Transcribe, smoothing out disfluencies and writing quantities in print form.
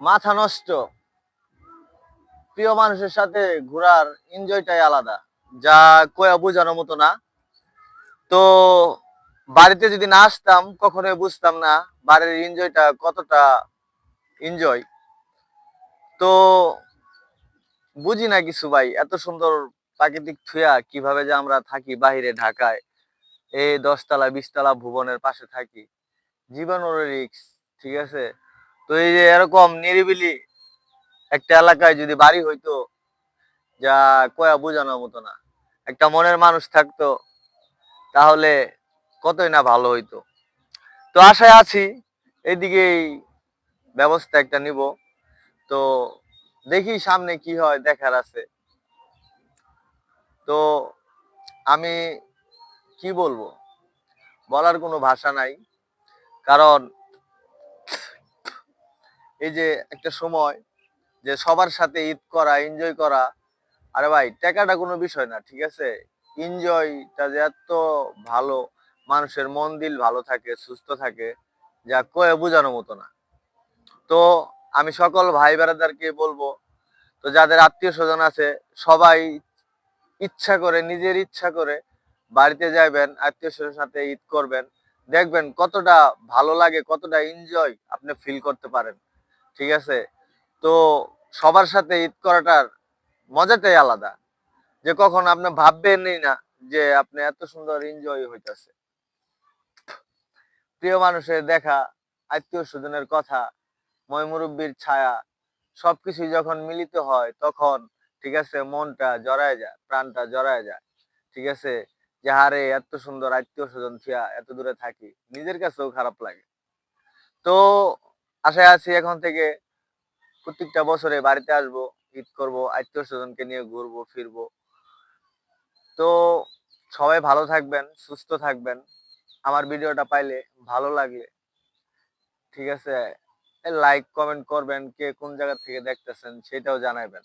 মাথা নষ্ট। প্রিয় মানুষের সাথে ঘোরার এনজয়টাই আলাদা, যা কয়া বোঝানোর মতো না। তো বাড়িতে যদি না আসতাম কখনোই বুঝতাম না বাড়ির এনজয়টা কতটা এনজয়। তো বুঝি না কিছু ভাই, এত সুন্দর প্রাকৃতিক থুয়া কিভাবে যে আমরা থাকি বাহিরে ঢাকায়, এই 10 তলা 20 তলা ভুবনের পাশে থাকি, জীবনের রিস্ক, ঠিক আছে। তো এই যে এরকম নিরিবিলি একটা এলাকায় যদি বাড়ি হইতো, যা কয়া বোঝানোর মতো না। একটা মনের মানুষ থাকতো, তাহলে কতই না ভালো হইতো। তো আশায় আছি এইদিকেই ব্যবস্থা একটা নিব। তো দেখি সামনে কি হয়, দেখার আছে। তো আমি কি বলবো, বলার কোনো ভাষা নাই। কারণ এই যে একটা সময় যে সবার সাথে ঈদ করা, এনজয় করা, আরে ভাই টাকাটা কোনো বিষয় না, ঠিক আছে। এনজয়টা যে এত ভালো, মানুষের মন দিল ভালো থাকে, সুস্থ থাকে, যা কয়ে বোঝানোর মতো না। তো আমি সকল ভাই বেড়াদারকে বলবো, তো যাদের আত্মীয় স্বজন আছে, সবাই ইচ্ছা করে, নিজের ইচ্ছা করে বাড়িতে যাবেন, আত্মীয় স্বজনের সাথে ঈদ করবেন। দেখবেন কতটা ভালো লাগে, কতটা এনজয় আপনি ফিল করতে পারেন, ঠিক আছে। তো সবার সাথে ঈদ করাটার মজাটাই আলাদা, যে কখন আপনি ভাববেনই না যে আপনি এত সুন্দর এনজয় হইতাছে। প্রিয় মানুষের দেখা, আত্মীয় স্বজনের কথা, ময় মুরব্বীর ছায়া, সবকিছুই যখন মিলিত হয় তখন, ঠিক আছে, মনটা জড়ায় যায়, প্রাণটা জড়ায় যায়, ঠিক আছে। যে হারে এত সুন্দর আত্মীয় স্বজন থিয়া এত দূরে থাকি, নিজের কাছেও খারাপ লাগে। তো আশায় আছি এখন থেকে প্রত্যেকটা বছরে বাড়িতে আসবো, ঈদ করব, আত্মীয় স্বজনকে নিয়ে ঘুরবো ফিরবো। তো সবাই ভালো থাকবেন, সুস্থ থাকবেন। আমার ভিডিওটা পাইলে, ভালো লাগলে, ঠিক আছে, লাইক কমেন্ট করবেন, কে কোন জায়গা থেকে দেখতেছেন সেটাও জানাবেন।